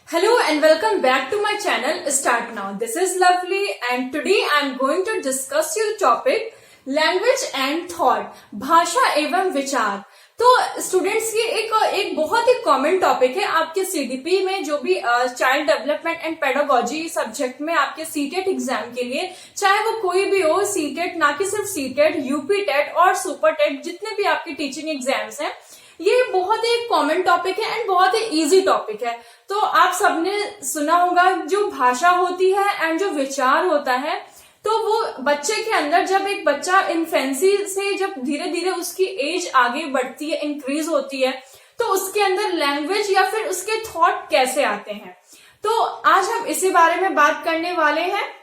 Hello and welcome back to my channel Start Now. This is Lovely and today I am going to discuss your topic language and thought, भाषा एवं विचार। तो students की एक बहुत ही common topic है आपके सीडीपी में, जो भी child development and pedagogy subject में आपके सीटेट एग्जाम के लिए, चाहे वो कोई भी हो, सीटेट ना कि सिर्फ सीटेट, यूपी टेट और सुपर टेट, जितने भी आपके टीचिंग एग्जाम्स हैं, ये बहुत ही कॉमन टॉपिक है एंड बहुत ही इजी टॉपिक है। तो आप सबने सुना होगा जो भाषा होती है एंड जो विचार होता है, तो वो बच्चे के अंदर, जब एक बच्चा इन्फेंसी से जब धीरे धीरे उसकी एज आगे बढ़ती है, इंक्रीज होती है, तो उसके अंदर लैंग्वेज या फिर उसके थॉट कैसे आते हैं। तो आज हम इसी बारे में बात करने वाले हैं।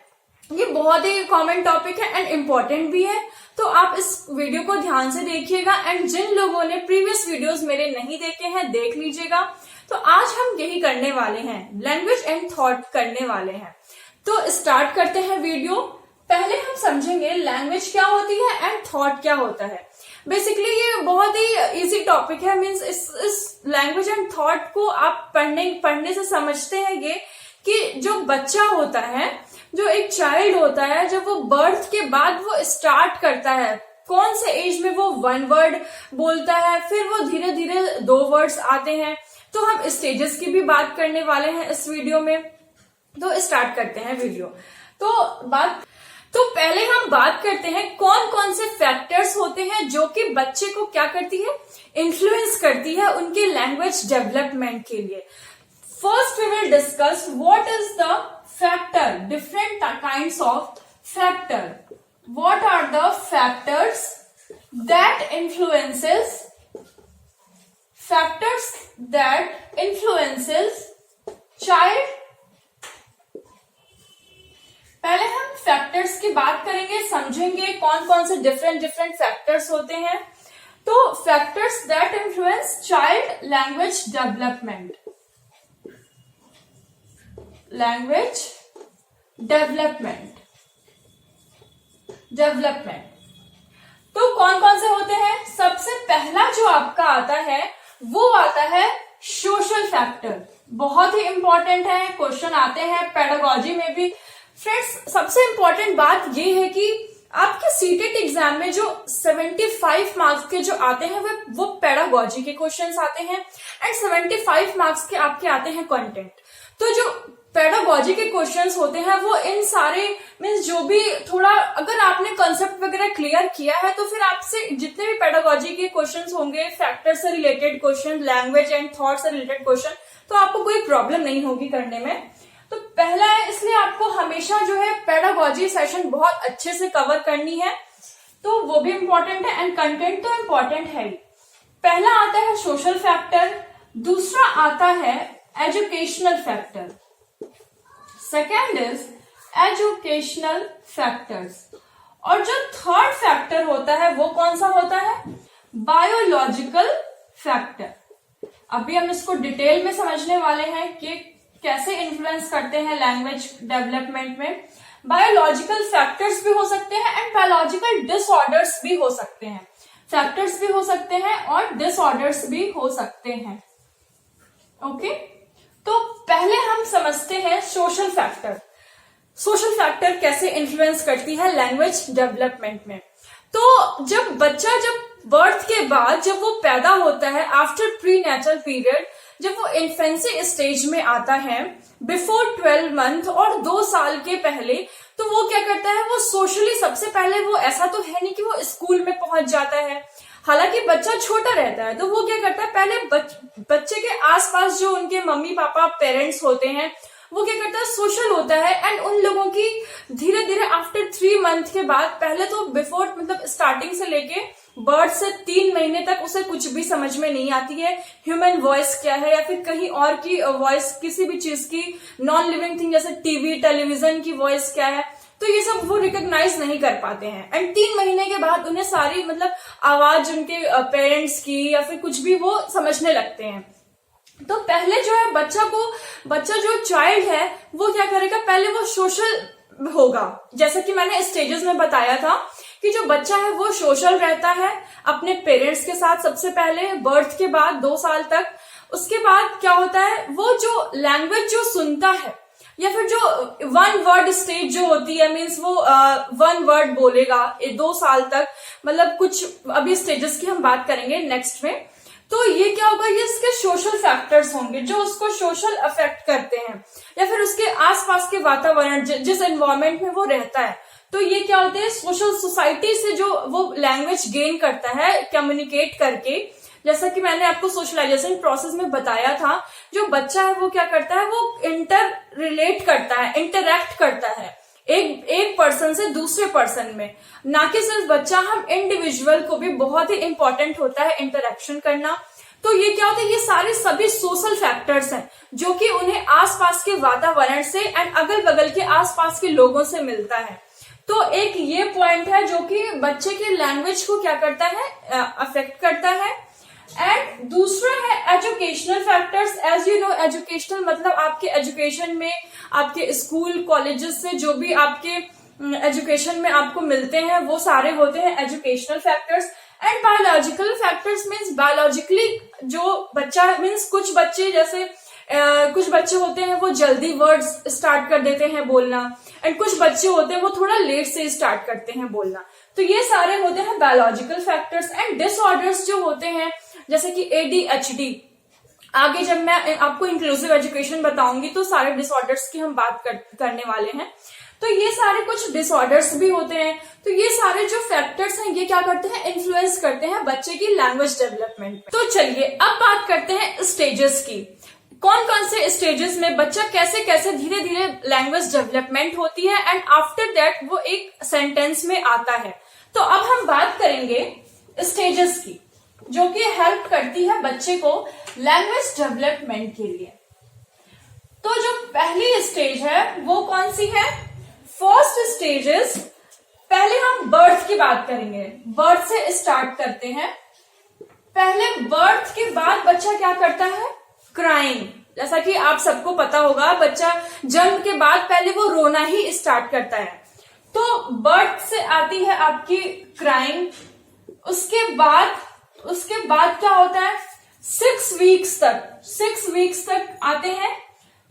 ये बहुत ही कॉमन टॉपिक है एंड इम्पोर्टेंट भी है, तो आप इस वीडियो को ध्यान से देखिएगा एंड जिन लोगों ने प्रीवियस वीडियोस मेरे नहीं देखे हैं देख लीजिएगा। तो आज हम यही करने वाले हैं, लैंग्वेज एंड थॉट करने वाले हैं। तो स्टार्ट करते हैं वीडियो। पहले हम समझेंगे लैंग्वेज क्या होती है एंड थॉट क्या होता है। बेसिकली ये बहुत ही इजी टॉपिक है, मीन्स इस लैंग्वेज एंड थॉट को आप पढ़ने से समझते हैं ये कि जो बच्चा होता है, जो एक चाइल्ड होता है, जब वो बर्थ के बाद वो स्टार्ट करता है, कौन से एज में वो वन वर्ड बोलता है, फिर वो धीरे धीरे दो वर्ड्स आते हैं। तो हम स्टेजेस की भी बात करने वाले हैं इस वीडियो में। तो स्टार्ट करते हैं वीडियो। तो पहले हम बात करते हैं कौन कौन से फैक्टर्स होते हैं जो कि बच्चे को क्या करती है, इन्फ्लुएंस करती है उनके लैंग्वेज डेवलपमेंट के लिए। First we will discuss what is the factor, different kinds of factor. What are the factors that influences child? पहले हम फैक्टर्स की बात करेंगे, समझेंगे कौन कौन से डिफरेंट फैक्टर्स होते हैं। तो factors that influence child language development, language development. तो कौन कौन से होते हैं? सबसे पहला जो आपका आता है वो आता है सोशल फैक्टर। बहुत ही इंपॉर्टेंट है, क्वेश्चन आते हैं पेडागोजी में भी। फ्रेंड्स, सबसे इंपॉर्टेंट बात ये है कि आपके सीटेट एग्जाम में जो 75 मार्क्स के जो आते हैं वो पेडागोजी के क्वेश्चंस आते हैं एंड 75 मार्क्स के आपके आते हैं कंटेंट। तो जो पेडागोजी के क्वेश्चंस होते हैं वो इन सारे मीन्स जो भी थोड़ा, अगर आपने कंसेप्ट वगैरह क्लियर किया है तो फिर आपसे जितने भी पेडागोजी के क्वेश्चंस होंगे, फैक्टर से related question, language and thought से रिलेटेड क्वेश्चन, तो आपको कोई प्रॉब्लम नहीं होगी करने में। तो पहला है, इसलिए आपको हमेशा जो है पेडागोजी सेशन बहुत अच्छे से कवर करनी है, तो वो भी इंपॉर्टेंट है एंड कंटेंट तो इंपॉर्टेंट है ही। पहला आता है सोशल फैक्टर, दूसरा आता है educational factor, second is educational factors, और जो थर्ड फैक्टर होता है वो कौन सा होता है? Biological factor. अभी हम इसको डिटेल में समझने वाले हैं कि कैसे इन्फ्लुएंस करते हैं लैंग्वेज डेवलपमेंट में। बायोलॉजिकल फैक्टर्स भी हो सकते हैं एंड बायोलॉजिकल डिसऑर्डर्स भी हो सकते हैं। फैक्टर्स भी हो सकते हैं और डिसऑर्डर्स भी हो सकते हैं। ओके, तो पहले हम समझते हैं सोशल फैक्टर। सोशल फैक्टर कैसे इन्फ्लुएंस करती है लैंग्वेज डेवलपमेंट में। तो जब बच्चा, जब बर्थ के बाद जब वो पैदा होता है, आफ्टर प्री नेटल पीरियड, जब वो इन्फेंसी स्टेज में आता है, बिफोर 12 मंथ और 2 साल के पहले, तो वो क्या करता है, वो सोशली सबसे पहले, वो ऐसा तो है नहीं कि वो स्कूल में पहुंच जाता है, हालांकि बच्चा छोटा रहता है, तो वो क्या करता है, पहले बच्चे के आसपास जो उनके मम्मी पापा पेरेंट्स होते हैं, वो क्या करता है, सोशल होता है एंड उन लोगों की धीरे धीरे आफ्टर 3 मंथ के बाद, पहले तो बिफोर मतलब स्टार्टिंग से लेके बर्थ से 3 महीने तक उसे कुछ भी समझ में नहीं आती है, ह्यूमन वॉइस क्या है या फिर कहीं और की वॉइस, किसी भी चीज की नॉन लिविंग थिंग जैसे टीवी टेलीविजन की वॉइस क्या है, तो ये सब वो रिकॉग्नाइज नहीं कर पाते हैं। एंड 3 महीने के बाद उन्हें सारी मतलब आवाज उनके पेरेंट्स की या फिर कुछ भी वो समझने लगते हैं। तो पहले जो है बच्चा जो चाइल्ड है वो क्या करेगा, पहले वो सोशल होगा, जैसा कि मैंने स्टेजेस में बताया था कि जो बच्चा है वो सोशल रहता है अपने पेरेंट्स के साथ सबसे पहले, बर्थ के बाद 2 साल तक उसके बाद क्या होता है, वो जो लैंग्वेज जो सुनता है या फिर जो वन वर्ड स्टेज जो होती है, मीन्स वो वन वर्ड बोलेगा 2 साल तक, मतलब कुछ अभी स्टेजेस की हम बात करेंगे नेक्स्ट में। तो ये क्या होगा, ये इसके सोशल फैक्टर्स होंगे जो उसको सोशल अफेक्ट करते हैं, या फिर उसके आसपास के वातावरण जिस एनवायरमेंट में वो रहता है। तो ये क्या होते हैं, सोशल सोसाइटी से जो वो लैंग्वेज गेन करता है कम्युनिकेट करके। जैसा कि मैंने आपको सोशलाइजेशन प्रोसेस में बताया था, जो बच्चा है वो क्या करता है, वो इंटर रिलेट करता है, इंटरैक्ट करता है एक पर्सन से दूसरे पर्सन में, ना कि सिर्फ बच्चा, हम इंडिविजुअल को भी बहुत ही इंपॉर्टेंट होता है इंटरेक्शन करना। तो ये क्या होता है, ये सारे सभी सोशल फैक्टर्स हैं जो कि उन्हें आसपास के वातावरण से एंड अगल बगल के आसपास के लोगों से मिलता है। तो एक ये पॉइंट है जो कि बच्चे के लैंग्वेज को क्या करता है, अफेक्ट करता है। एंड दूसरा है educational factors. As you know, educational मतलब आपके एजुकेशन में, आपके स्कूल कॉलेजेस से जो भी आपके एजुकेशन में आपको मिलते हैं वो सारे होते हैं educational factors. And biological factors means biologically जो बच्चा, मीन्स कुछ बच्चे जैसे कुछ बच्चे होते हैं वो जल्दी वर्ड्स स्टार्ट कर देते हैं बोलना, एंड कुछ बच्चे होते हैं वो थोड़ा लेट से स्टार्ट करते हैं बोलना। तो ये सारे होते हैं बायोलॉजिकल फैक्टर्स। एंड डिसऑर्डर्स जो होते हैं जैसे कि ADHD, आगे जब मैं आपको इंक्लूसिव एजुकेशन बताऊंगी तो सारे डिसऑर्डर्स की हम बात करने वाले हैं। तो ये सारे कुछ डिसऑर्डर्स भी होते हैं। तो ये सारे जो फैक्टर्स हैं ये क्या करते हैं, इन्फ्लुएंस करते हैं बच्चे की लैंग्वेज डेवलपमेंट में। तो चलिए अब बात करते हैं स्टेजेस की। कौन कौन से स्टेजेस में बच्चा कैसे कैसे धीरे धीरे लैंग्वेज डेवलपमेंट होती है एंड आफ्टर दैट वो एक सेंटेंस में आता है। तो अब हम बात करेंगे स्टेजेस की जो कि हेल्प करती है बच्चे को लैंग्वेज डेवलपमेंट के लिए। तो जो पहली स्टेज है वो कौन सी है, फर्स्ट स्टेज इज, पहले हम बर्थ की बात करेंगे, बर्थ से स्टार्ट करते हैं। पहले बर्थ के बाद बच्चा क्या करता है, क्राइंग। जैसा कि आप सबको पता होगा, बच्चा जन्म के बाद पहले वो रोना ही स्टार्ट करता है। तो बर्थ से आती है आपकी क्राइंग। उसके बाद क्या होता है, 6 वीक्स तक आते हैं।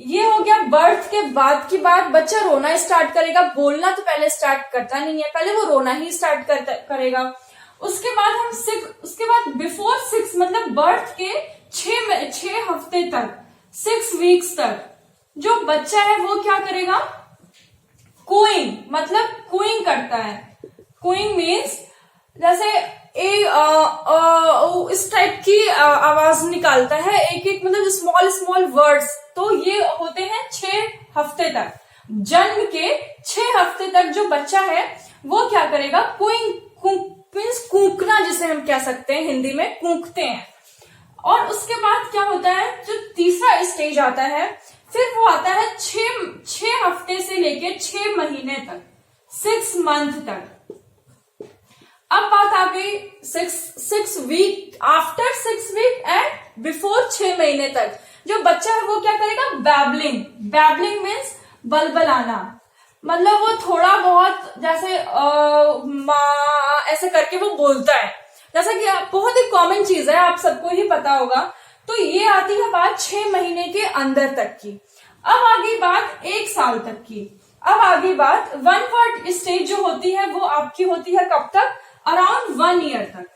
ये हो गया बर्थ के बाद की बात। बच्चा रोना स्टार्ट करेगा, बोलना तो पहले स्टार्ट करता नहीं है, पहले वो रोना ही स्टार्ट करेगा। उसके बाद बिफोर 6 मतलब बर्थ के 6 हफ्ते तक, 6 वीक्स तक जो बच्चा है वो क्या करेगा, कूइंग, मतलब कूइंग करता है। कूइंग मीन्स जैसे इस टाइप की आवाज निकालता है, एक मतलब स्मॉल वर्ड्स। तो ये होते हैं 6 हफ्ते तक। जन्म के 6 हफ्ते तक जो बच्चा है वो क्या करेगा, मीन्स कूकना, जिसे हम कह सकते हैं हिंदी में, कूकते हैं। और उसके बाद क्या होता है, जो तीसरा स्टेज आता है, फिर वो आता है 6 हफ्ते से लेके 6 महीने तक, 6 मंथ तक। अब बात आ गई 6 week, after 6 week and before 6 महीने तक जो बच्चा है वो क्या करेगा, बैबलिंग मीन्स बलबलाना। मतलब वो थोड़ा बहुत जैसे माँ ऐसे करके वो बोलता है, जैसा कि बहुत ही कॉमन चीज है, आप सबको ही पता होगा। तो ये आती है बात 6 महीने के अंदर तक की। अब आगे बात 1 साल तक की। अब आगे बात 1 वर्ड स्टेज जो होती है वो आपकी होती है कब तक, अराउंड 1 ईयर तक।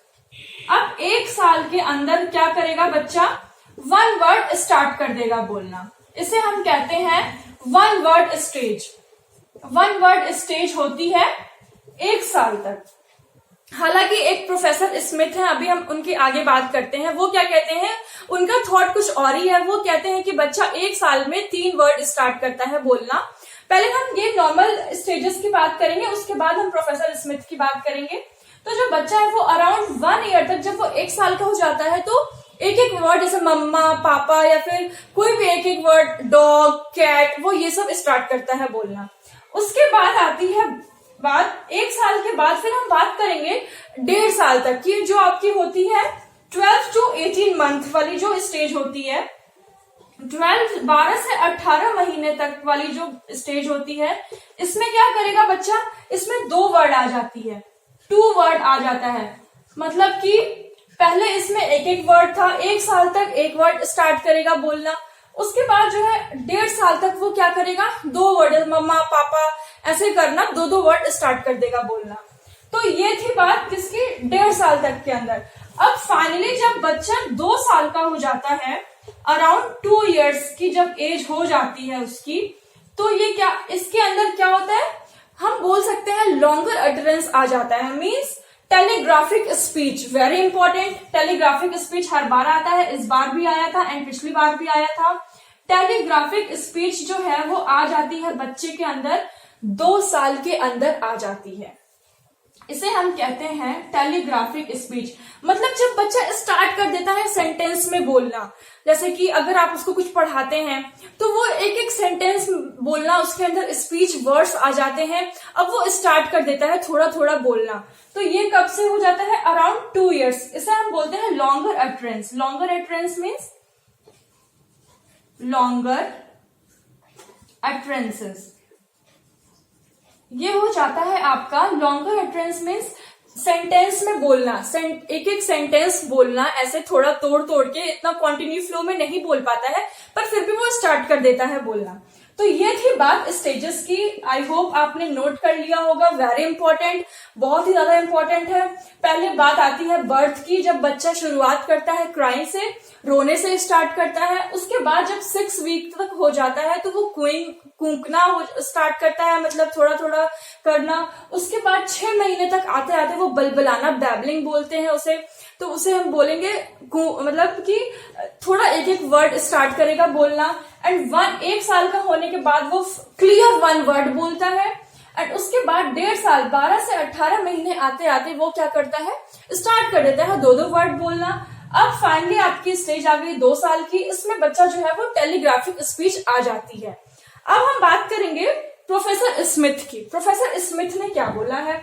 अब 1 साल के अंदर क्या करेगा बच्चा, 1 वर्ड स्टार्ट कर देगा बोलना। इसे हम कहते हैं 1 वर्ड स्टेज। 1 वर्ड स्टेज होती है 1 साल तक। हालांकि एक प्रोफेसर स्मिथ है, अभी हम उनकी आगे बात करते हैं, वो क्या कहते हैं, उनका थॉट कुछ और ही है। वो कहते हैं कि बच्चा 1 साल में 3 वर्ड स्टार्ट करता है बोलना। पहले हम ये नॉर्मल स्टेजेस की बात करेंगे, उसके बाद हम प्रोफेसर स्मिथ की बात करेंगे। तो जो बच्चा है वो अराउंड 1 ईयर तक, जब वो 1 साल का हो जाता है तो एक वर्ड जैसे मम्मा, पापा या फिर कोई भी एक वर्ड, डॉग, कैट, वो ये सब स्टार्ट करता है बोलना। उसके बाद आती है बात 1 साल के बाद, फिर हम बात करेंगे 1.5 साल तक की, जो आपकी होती है 12 to 18 मंथ वाली जो स्टेज होती है। 12 से 18 महीने तक वाली जो स्टेज होती है, इसमें क्या करेगा बच्चा, इसमें 2 वर्ड आ जाती है, 2 वर्ड आ जाता है। मतलब कि पहले इसमें एक एक वर्ड था, 1 साल तक एक वर्ड स्टार्ट करेगा बोलना, उसके बाद जो है 1.5 साल तक वो क्या करेगा, 2 वर्ड, मम्मा पापा ऐसे करना, 2 वर्ड स्टार्ट कर देगा बोलना। तो ये थी बात किसकी, 1.5 साल तक के अंदर। अब फाइनली जब बच्चा 2 साल का हो जाता है, अराउंड 2 इयर्स की जब एज हो जाती है उसकी, तो ये क्या, इसके अंदर क्या होता है, हम बोल सकते हैं लॉन्गर अटरेंस आ जाता है, means telegraphic speech. Very important, telegraphic speech हर बार आता है, इस बार भी आया था एंड पिछली बार भी आया था। टेलीग्राफिक स्पीच जो है वो आ जाती है बच्चे के अंदर 2 साल के अंदर आ जाती है। इसे हम कहते हैं टेलीग्राफिक स्पीच। मतलब जब बच्चा स्टार्ट कर देता है सेंटेंस में बोलना, जैसे कि अगर आप उसको कुछ पढ़ाते हैं तो वो एक एक सेंटेंस बोलना, उसके अंदर स्पीच वर्ड्स आ जाते हैं, अब वो स्टार्ट कर देता है थोड़ा थोड़ा बोलना। तो ये कब से हो जाता है, अराउंड 2 इयर्स। इसे हम बोलते हैं longer utterance. Longer utterance means longer utterances, ये हो जाता है आपका लॉन्गर अटरेंस मीन्स सेंटेंस में बोलना, एक एक सेंटेंस बोलना, ऐसे थोड़ा तोड़ तोड़ के, इतना कॉन्टिन्यू फ्लो में नहीं बोल पाता है पर फिर भी वो स्टार्ट कर देता है बोलना। तो ये थी बात स्टेजेस की। आई होप आपने नोट कर लिया होगा। वेरी इंपॉर्टेंट, बहुत ही ज्यादा इंपॉर्टेंट है। पहले बात आती है बर्थ की, जब बच्चा शुरुआत करता है क्राइंग से, रोने से स्टार्ट करता है। उसके बाद जब 6 वीक तक हो जाता है तो वो कूकना स्टार्ट करता है, मतलब थोड़ा थोड़ा करना। उसके बाद 6 महीने तक आते आते वो बलबलाना, बैबलिंग बोलते हैं उसे। तो उसे हम बोलेंगे मतलब कि थोड़ा एक एक वर्ड स्टार्ट करेगा बोलना। एंड 1 साल का होने के बाद वो क्लियर 1 वर्ड बोलता है। एंड उसके बाद 1.5 साल, 12 से 18 महीने आते आते वो क्या करता है, स्टार्ट कर देता है 2 वर्ड बोलना। अब फाइनली आपकी स्टेज आ गई 2 साल की, इसमें बच्चा जो है वो टेलीग्राफिक स्पीच आ जाती है। अब हम बात करेंगे प्रोफेसर स्मिथ की। प्रोफेसर स्मिथ ने क्या बोला है,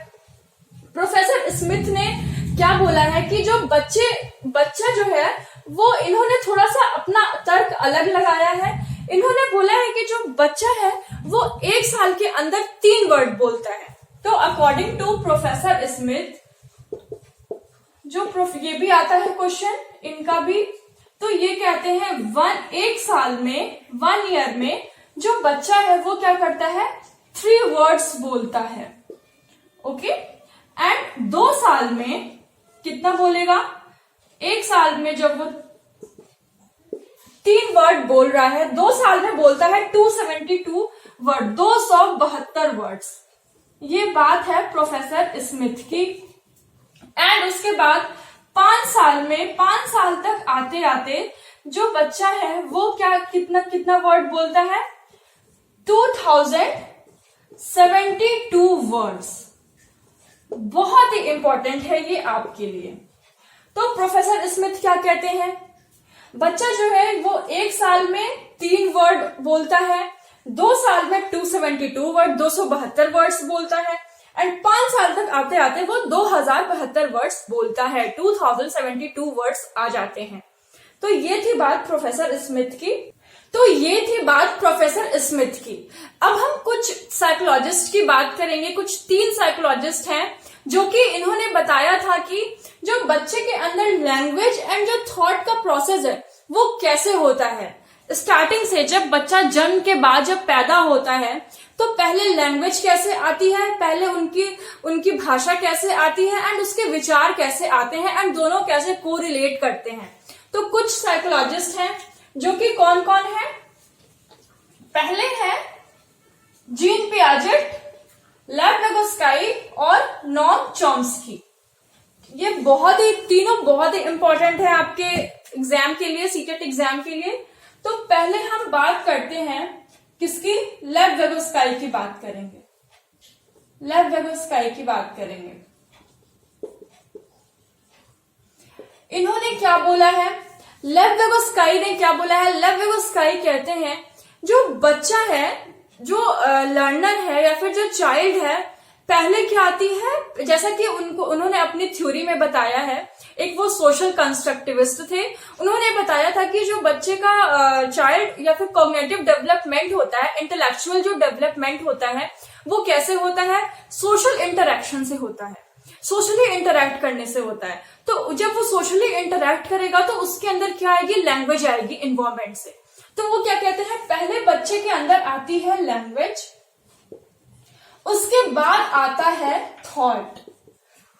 प्रोफेसर स्मिथ ने क्या बोला है कि जो बच्चा जो है वो, इन्होंने थोड़ा सा अपना तर्क अलग लगाया है। इन्होंने बोला है कि जो बच्चा है वो 1 साल के अंदर 3 वर्ड बोलता है। तो अकॉर्डिंग टू प्रोफेसर स्मिथ, ये भी आता है क्वेश्चन इनका भी, तो ये कहते हैं 1 साल में, 1 ईयर में जो बच्चा है वो क्या करता है, 3 वर्ड्स बोलता है। ओके, एंड 2 साल में कितना बोलेगा, 1 साल में जब वो 3 वर्ड बोल रहा है, 2 साल में बोलता है 272 वर्ड, 272 वर्ड्स। ये बात है प्रोफेसर स्मिथ की। एंड उसके बाद 5 साल में, 5 साल तक आते आते जो बच्चा है वो क्या, कितना वर्ड बोलता है, 2072 वर्ड्स। बहुत ही इंपॉर्टेंट है ये आपके लिए। तो प्रोफेसर स्मिथ क्या कहते हैं, बच्चा जो है वो 1 साल में 3 वर्ड बोलता है, 2 साल में 272 वर्ड, 272 वर्ड्स बोलता है। एंड 5 साल तक आते आते वो 2072 वर्ड्स बोलता है, 2072 वर्ड्स आ जाते हैं। तो ये थी बात प्रोफेसर स्मिथ की। अब हम कुछ साइकोलॉजिस्ट की बात करेंगे। कुछ 3 साइकोलॉजिस्ट हैं जो कि इन्होंने बताया था कि जो बच्चे के अंदर लैंग्वेज एंड जो थॉट का प्रोसेस है वो कैसे होता है। स्टार्टिंग से जब बच्चा जन्म के बाद जब पैदा होता है तो पहले लैंग्वेज कैसे आती है, पहले उनकी भाषा कैसे आती है एंड उसके विचार कैसे आते हैं एंड दोनों कैसे कोरिलेट करते हैं। तो कुछ साइकोलॉजिस्ट हैं जो कि कौन कौन है, पहले है जीन पियाजेट, लेव वेगोस्काई और नॉम चॉम्स्की। ये तीनों बहुत ही इंपॉर्टेंट है आपके एग्जाम के लिए, सीटेट एग्जाम के लिए। तो पहले हम बात करते हैं किसकी, लेव वेगोस्काई की बात करेंगे। इन्होंने क्या बोला है, लेव वेगोस्काई ने क्या बोला है, लेव वेगोस्काई कहते हैं जो बच्चा है, जो लर्नर है या फिर जो चाइल्ड है, पहले क्या आती है, जैसा कि उन्होंने अपनी थ्योरी में बताया है, एक वो सोशल कंस्ट्रक्टिविस्ट थे, उन्होंने बताया था कि जो बच्चे का चाइल्ड या फिर कॉग्निटिव डेवलपमेंट होता है, इंटेलेक्चुअल जो डेवलपमेंट होता है वो कैसे होता है, सोशल इंटरेक्शन से होता है। सोशली इंटरेक्ट करने से होता है। तो जब वो सोशली इंटरेक्ट करेगा तो उसके अंदर क्या आएगी, लैंग्वेज आएगी इन्वायरमेंट से। तो वो क्या कहते हैं, पहले बच्चे के अंदर आती है लैंग्वेज, उसके बाद आता है थॉट,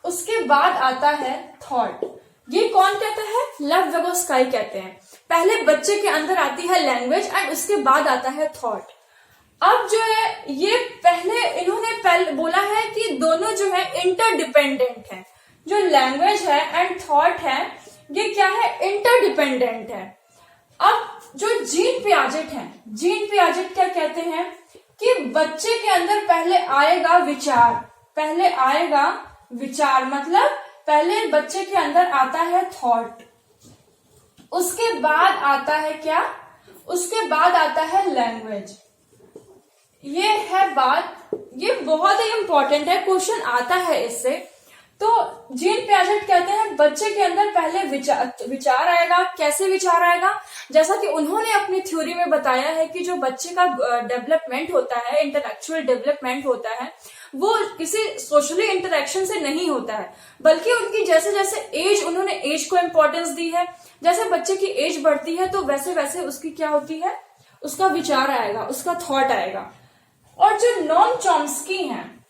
उसके बाद आता है थॉट। ये कौन कहता है, लेव वेगोस्काई कहते हैं। पहले बच्चे के अंदर आती है लैंग्वेज एंड उसके बाद आता है थॉट। अब जो है ये इन्होंने बोला है कि दोनों जो है इंटरडिपेंडेंट है। जो लैंग्वेज है एंड थॉट है ये क्या है, इंटरडिपेंडेंट है। अब जो जीन पियाजेट है, जीन पियाजेट क्या कहते हैं कि बच्चे के अंदर पहले आएगा विचार, पहले आएगा विचार मतलब पहले बच्चे के अंदर आता है थॉट, उसके बाद आता है क्या, उसके बाद आता है लैंग्वेज। ये है बात, ये बहुत ही इंपॉर्टेंट है, क्वेश्चन आता है इससे। तो जीन पियाजेट कहते हैं बच्चे के अंदर पहले विचार आएगा। कैसे विचार आएगा, जैसा कि उन्होंने अपनी थ्योरी में बताया है कि जो बच्चे का डेवलपमेंट होता है, इंटेलेक्चुअल डेवलपमेंट होता है, वो किसी सोशली इंटरेक्शन से नहीं होता है, बल्कि उनकी जैसे जैसे एज, उन्होंने एज को इंपॉर्टेंस दी है। जैसे बच्चे की एज बढ़ती है तो वैसे वैसे उसकी क्या होती है, उसका विचार आएगा, उसका थॉट आएगा। और जो नॉम चॉम्स्की हैं,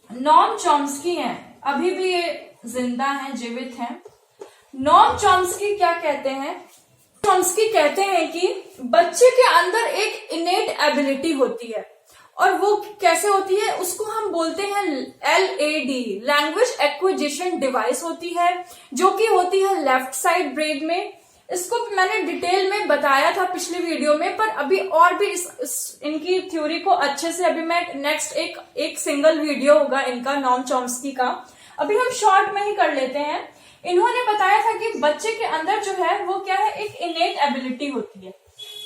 नॉम चॉम्स्की हैं, अभी भी ये जिंदा हैं, जीवित हैं। नॉम चॉम्स्की क्या कहते हैं, चॉम्स्की कहते हैं कि बच्चे के अंदर एक इनेट एबिलिटी होती है, और वो कैसे होती है, उसको हम बोलते हैं LAD, लैंग्वेज एक्विजिशन डिवाइस होती है, जो कि होती है लेफ्ट साइड ब्रेन में। इसको मैंने डिटेल में बताया था पिछली वीडियो में, पर अभी और भी इनकी थ्योरी को अच्छे से अभी मैं नेक्स्ट एक सिंगल वीडियो होगा इनका, नॉम चॉम्स्की का, अभी हम शॉर्ट में ही कर लेते हैं। इन्होंने बताया था कि बच्चे के अंदर जो है वो क्या है, एक इनेट एबिलिटी होती है,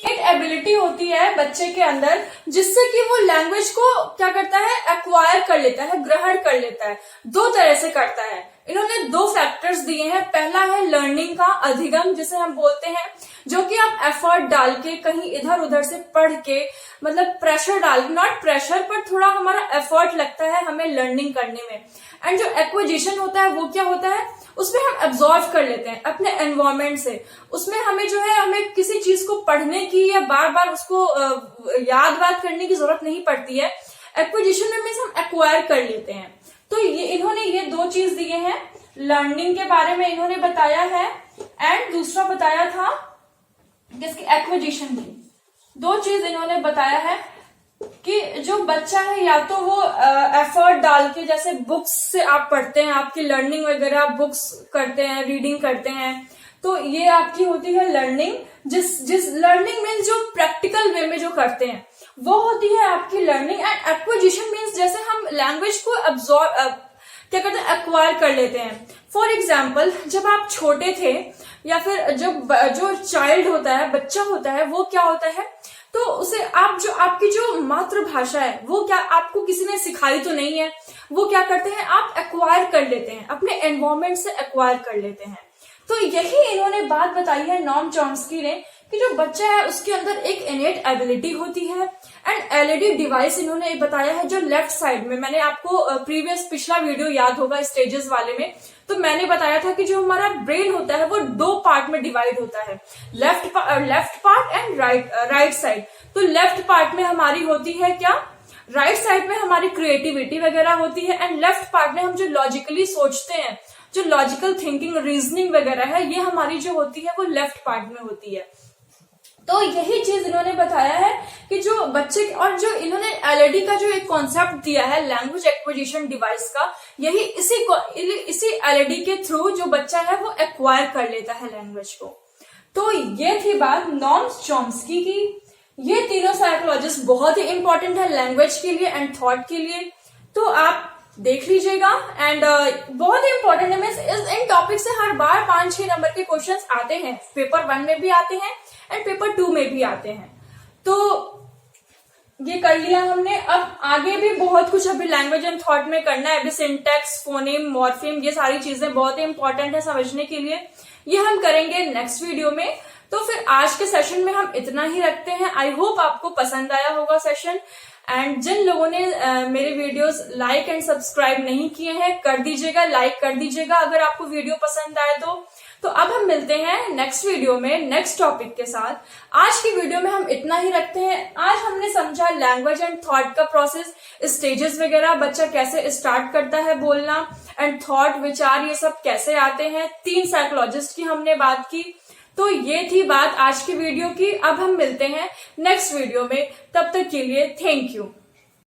एक एबिलिटी होती है बच्चे के अंदर, जिससे कि वो लैंग्वेज को क्या करता है, एक्वायर कर लेता है, ग्रहण कर लेता है। दो तरह से करता है। इन्होंने दो फैक्टर्स दिए हैं। पहला है लर्निंग का अधिगम, जिसे हम बोलते हैं, जो कि आप एफर्ट डाल के कहीं इधर उधर से पढ़ के, मतलब प्रेशर डाल, नॉट प्रेशर पर थोड़ा हमारा एफर्ट लगता है हमें लर्निंग करने में। एंड जो एक्विजिशन होता है वो क्या होता है, उसमें हम एब्जॉर्व कर लेते हैं अपने एनवायरमेंट से। उसमें हमें जो है, हमें किसी चीज को पढ़ने की या बार बार उसको याद करने की जरूरत नहीं पड़ती है। एक्विजिशन में मीन्स हम एक्वायर कर लेते हैं। तो इन्होंने ये दो चीज दिए हैं, लर्निंग के बारे में इन्होंने बताया है, एंड दूसरा बताया था जिसकी एक्विजिशन की। दो चीज इन्होंने बताया है कि जो बच्चा है, या तो वो एफर्ट डाल के, जैसे बुक्स से आप पढ़ते हैं, आपकी लर्निंग वगैरह आप बुक्स करते हैं, रीडिंग करते हैं, तो ये आपकी होती है लर्निंग। जिस लर्निंग मीन्स जो प्रैक्टिकल वे में जो करते हैं वो होती है आपकी लर्निंग। एंड एक्विजिशन मीन्स जैसे हम लैंग्वेज को क्या करते हैं, एक्वायर कर लेते हैं। फॉर एग्जाम्पल, जब आप छोटे थे, या फिर जो चाइल्ड होता है, बच्चा होता है, वो क्या होता है, तो उसे आपकी जो मातृभाषा है वो क्या आपको किसी ने सिखाई तो नहीं है, वो क्या करते हैं, आप एक्वायर कर लेते हैं, अपने एनवायरमेंट से एक्वायर कर लेते हैं। तो यही इन्होंने बात बताई है नॉम चॉम्स्की ने, कि जो बच्चा है उसके अंदर एक इनेट एबिलिटी होती है। एंड LED डिवाइस इन्होंने बताया है जो लेफ्ट साइड में, मैंने आपको पिछला वीडियो याद होगा स्टेजेस वाले में, तो मैंने बताया था कि जो हमारा ब्रेन होता है वो दो पार्ट में डिवाइड होता है, left part and right side. तो लेफ्ट पार्ट में हमारी होती है क्या, राइट साइड में हमारी क्रिएटिविटी वगैरह होती है, एंड लेफ्ट पार्ट में हम जो लॉजिकली सोचते हैं, जो लॉजिकल थिंकिंग, रीजनिंग वगैरह है, ये हमारी जो होती है वो लेफ्ट पार्ट में होती है। तो यही चीज इन्होंने बताया है कि जो बच्चे, और जो इन्होंने LED का जो एक कॉन्सेप्ट दिया है लैंग्वेज एक्विजिशन डिवाइस का, यही इसी LED के थ्रू जो बच्चा है वो एक्वायर कर लेता है लैंग्वेज को। तो ये थी बात नॉम चॉम्स्की की। ये तीनों साइकोलॉजिस्ट बहुत ही इंपॉर्टेंट है लैंग्वेज के लिए एंड थॉट के लिए, तो आप देख लीजिएगा। एंड बहुत ही इंपॉर्टेंट है, मीन्स इन टॉपिक से हर बार 5-6 नंबर के क्वेश्चंस आते हैं, पेपर 1 में भी आते हैं एंड पेपर 2 में भी आते हैं। तो ये कर लिया हमने। अब आगे भी बहुत कुछ अभी लैंग्वेज एंड थॉट में करना है। अभी सिंटैक्स, फोनेम, मॉर्फेम, ये सारी चीजें बहुत ही इंपॉर्टेंट है समझने के लिए, ये हम करेंगे नेक्स्ट वीडियो में। तो फिर आज के सेशन में हम इतना ही रखते हैं। आई होप आपको पसंद आया होगा सेशन। एंड जिन लोगों ने मेरे वीडियोस लाइक एंड सब्सक्राइब नहीं किए हैं, कर दीजिएगा, लाइक कर दीजिएगा अगर आपको वीडियो पसंद आए तो अब हम मिलते हैं नेक्स्ट वीडियो में नेक्स्ट टॉपिक के साथ। आज की वीडियो में हम इतना ही रखते हैं। आज हमने समझा लैंग्वेज एंड थॉट का प्रोसेस, स्टेजेस वगैरह, बच्चा कैसे स्टार्ट करता है बोलना, एंड थॉट, विचार, ये सब कैसे आते हैं। 3 साइकोलॉजिस्ट की हमने बात की। तो ये थी बात आज की वीडियो की। अब हम मिलते हैं नेक्स्ट वीडियो में। तब तक के लिए थैंक यू।